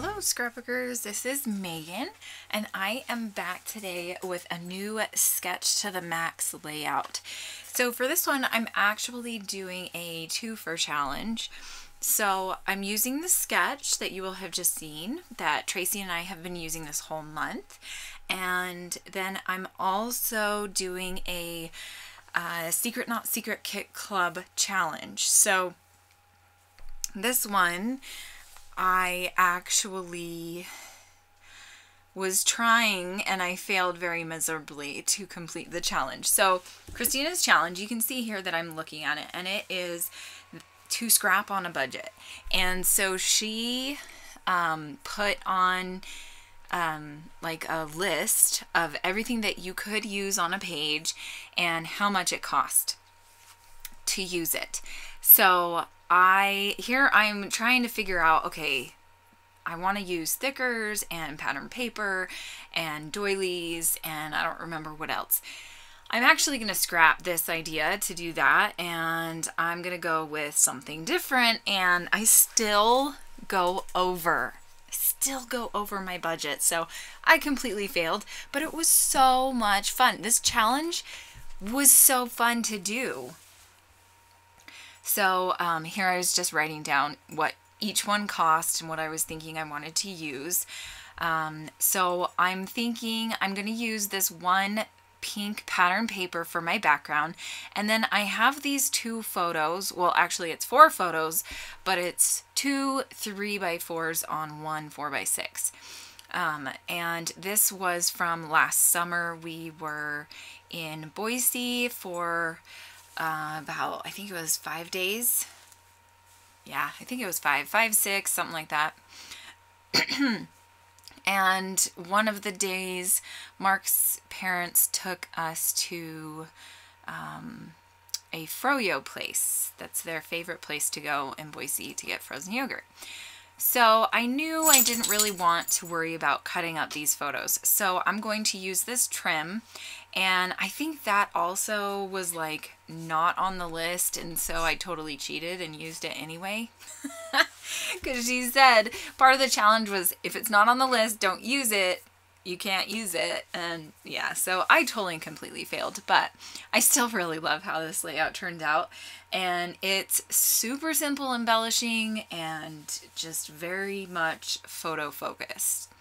Hello scrapbookers, this is Megan and I am back today with a new sketch to the max layout. So for this one I'm actually doing a 2 for challenge. So I'm using the sketch that you will have just seen that Tracy and I have been using this whole month, and then I'm also doing a Secret Not Secret Kit Club challenge. So this one I actually was trying and I failed very miserably to complete the challenge. So Christina's challenge, you can see here that I'm looking at it, and it is to scrap on a budget. And so she put on like a list of everything that you could use on a page and how much it cost to use it. So I'm trying to figure out, okay, I want to use thickers and pattern paper and doilies, and I don't remember what else. I'm actually going to scrap this idea to do that, and I'm going to go with something different, and I still go over my budget. So I completely failed, but it was so much fun. This challenge was so fun to do. So here I was just writing down what each one cost and what I was thinking I wanted to use. So I'm thinking I'm going to use this one pink pattern paper for my background, and then I have these 2 photos. Well, actually it's 4 photos, but it's 2 3x4s on 1 4x6. And this was from last summer. We were in Boise for about, I think it was 5 days. Yeah, I think it was 5, 6, something like that. And one of the days, Mark's parents took us to a froyo place. That's their favorite place to go in Boise to get frozen yogurt. So I knew I didn't really want to worry about cutting up these photos. So I'm going to use this trim, and I think that also was like not on the list, and so I totally cheated and used it anyway. Because she said part of the challenge was if it's not on the list, don't use it. You can't use it. And yeah, so I totally and completely failed, but I still really love how this layout turned out. And it's super simple embellishing and just very much photo focused.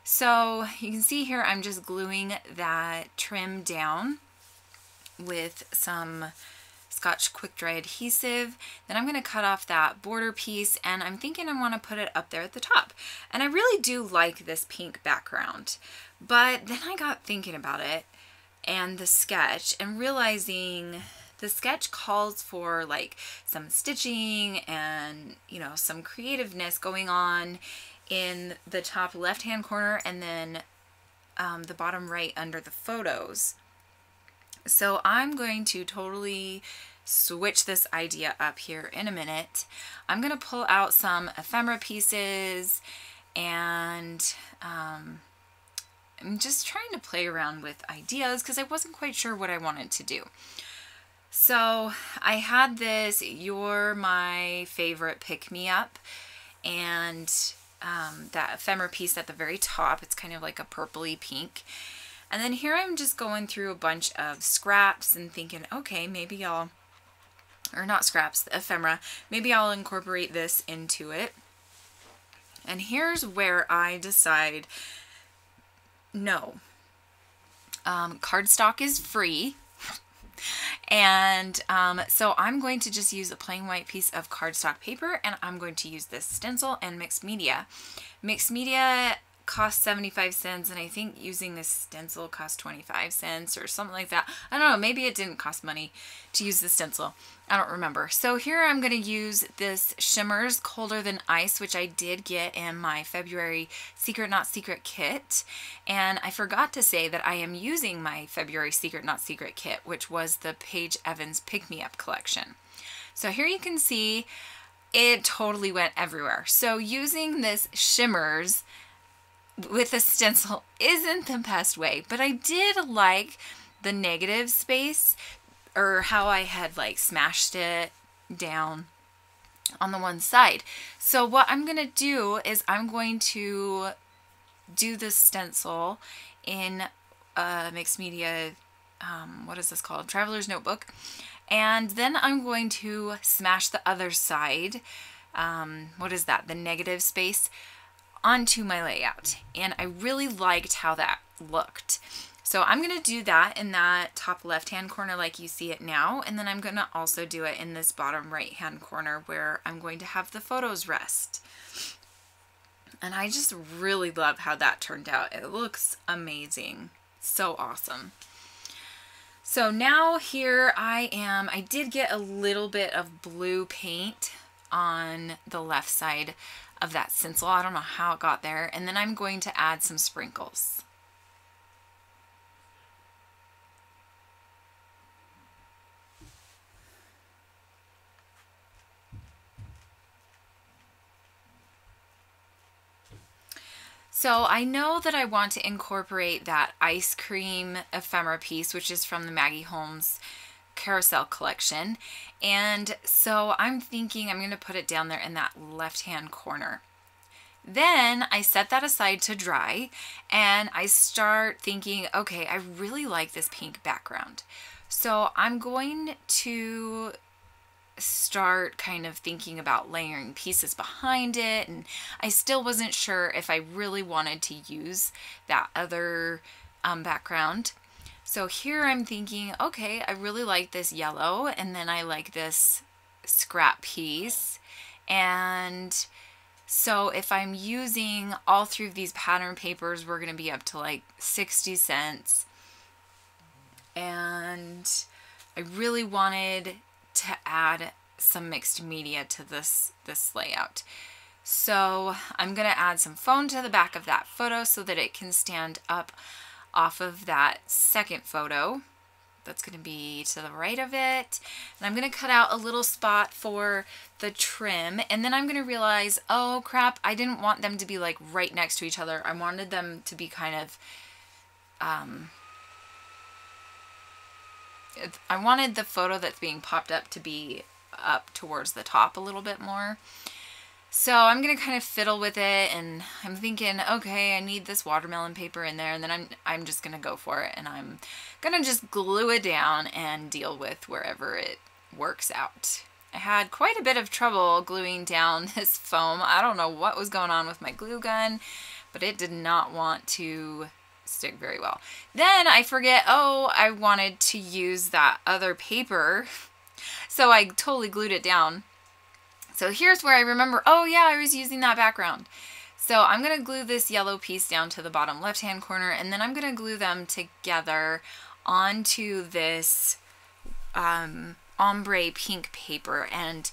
So you can see here I'm just gluing that trim down with some Scotch quick dry adhesive. Then I'm going to cut off that border piece, and I'm thinking I want to put it up there at the top. And I really do like this pink background, but then I got thinking about it and the sketch and realizing the sketch calls for like some stitching and, you know, some creativeness going on in the top left hand corner, and then the bottom right under the photos. So I'm going to totally switch this idea up here in a minute. I'm going to pull out some ephemera pieces, and I'm just trying to play around with ideas because I wasn't quite sure what I wanted to do. So I had this You're My Favorite Pick-Me-Up, and that ephemera piece at the very top. It's kind of like a purpley pink. And then here I'm just going through a bunch of scraps and thinking, okay, maybe I'll, or not scraps, the ephemera, maybe I'll incorporate this into it. And here's where I decide, no, cardstock is free. And so I'm going to just use a plain white piece of cardstock paper, and I'm going to use this stencil and mixed media. Mixed media cost 75 cents, and I think using this stencil cost 25 cents or something like that. I don't know, maybe it didn't cost money to use the stencil. I don't remember. So here I'm going to use this Shimmers Colder Than Ice, which I did get in my February Secret Not Secret kit. And I forgot to say that I am using my February Secret Not Secret kit, which was the Paige Evans Pick Me Up collection. So here you can see it totally went everywhere. So using this Shimmers with a stencil isn't the best way, but I did like the negative space, or how I had like smashed it down on the one side. So what I'm going to do is I'm going to do this stencil in a mixed media, what is this called? Traveler's Notebook. And then I'm going to smash the other side, what is that, the negative space, onto my layout. And I really liked how that looked. So I'm going to do that in that top left-hand corner like you see it now. And then I'm going to also do it in this bottom right-hand corner where I'm going to have the photos rest. And I just really love how that turned out. It looks amazing. So awesome. So now here I am. I did get a little bit of blue paint on the left side of that stencil. I don't know how it got there. And then I'm going to add some sprinkles. So I know that I want to incorporate that ice cream ephemera piece, which is from the Meggy Holmes carousel collection. And so I'm thinking I'm going to put it down there in that left-hand corner. Then I set that aside to dry and I start thinking, okay, I really like this pink background. So I'm going to start kind of thinking about layering pieces behind it, and I still wasn't sure if I really wanted to use that other background. So here I'm thinking, okay, I really like this yellow, and then I like this scrap piece. And so if I'm using all three of these pattern papers, we're going to be up to like 60 cents. And I really wanted to add some mixed media to this layout. So I'm going to add some foam to the back of that photo so that it can stand up off of that second photo. That's going to be to the right of it. And I'm going to cut out a little spot for the trim. And then I'm going to realize, oh crap, I didn't want them to be like right next to each other. I wanted them to be kind of, I wanted the photo that's being popped up to be up towards the top a little bit more. So I'm going to kind of fiddle with it, and I'm thinking, okay, I need this watermelon paper in there, and then I'm just going to go for it, and I'm going to just glue it down and deal with wherever it works out. I had quite a bit of trouble gluing down this foam. I don't know what was going on with my glue gun, but it did not want to stick very well. Then I forget, oh, I wanted to use that other paper, so I totally glued it down. So here's where I remember, oh yeah, I was using that background. So I'm going to glue this yellow piece down to the bottom left-hand corner, and then I'm going to glue them together onto this ombre pink paper. And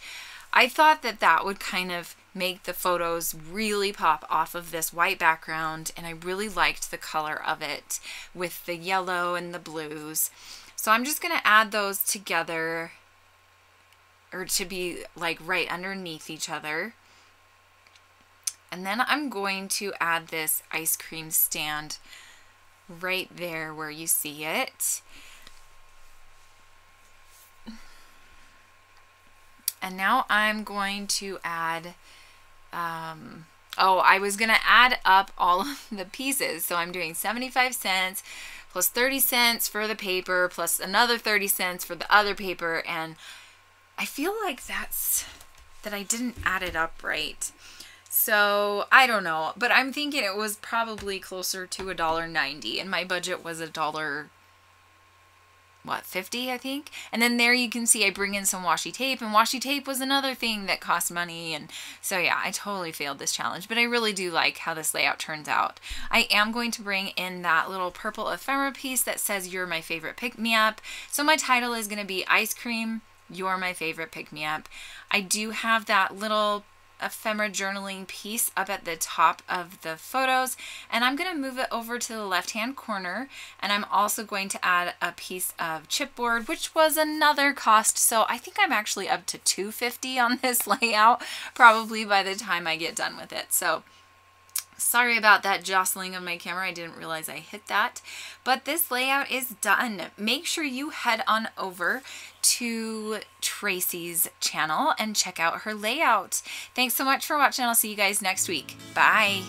I thought that that would kind of make the photos really pop off of this white background, and I really liked the color of it with the yellow and the blues. So I'm just going to add those together, or to be like right underneath each other. And then I'm going to add this ice cream stand right there where you see it. And now I'm going to add, oh, I was going to add up all of the pieces. So I'm doing 75 cents plus 30 cents for the paper plus another 30 cents for the other paper. And I feel like that I didn't add it up right. So I don't know, but I'm thinking it was probably closer to $1.90, and my budget was $1.50, I think. And then there you can see I bring in some washi tape, and washi tape was another thing that cost money. And so yeah, I totally failed this challenge, but I really do like how this layout turns out. I am going to bring in that little purple ephemera piece that says "You're my favorite pick-me-up." So my title is going to be Ice Cream, You're My Favorite Pick-Me-Up. I do have that little ephemera journaling piece up at the top of the photos, and I'm going to move it over to the left hand corner, and I'm also going to add a piece of chipboard, which was another cost. So I think I'm actually up to $2.50 on this layout probably by the time I get done with it. So Sorry about that jostling of my camera. I didn't realize I hit that. But this layout is done. Make sure you head on over to Tracy's channel and check out her layout. Thanks so much for watching. I'll see you guys next week. Bye.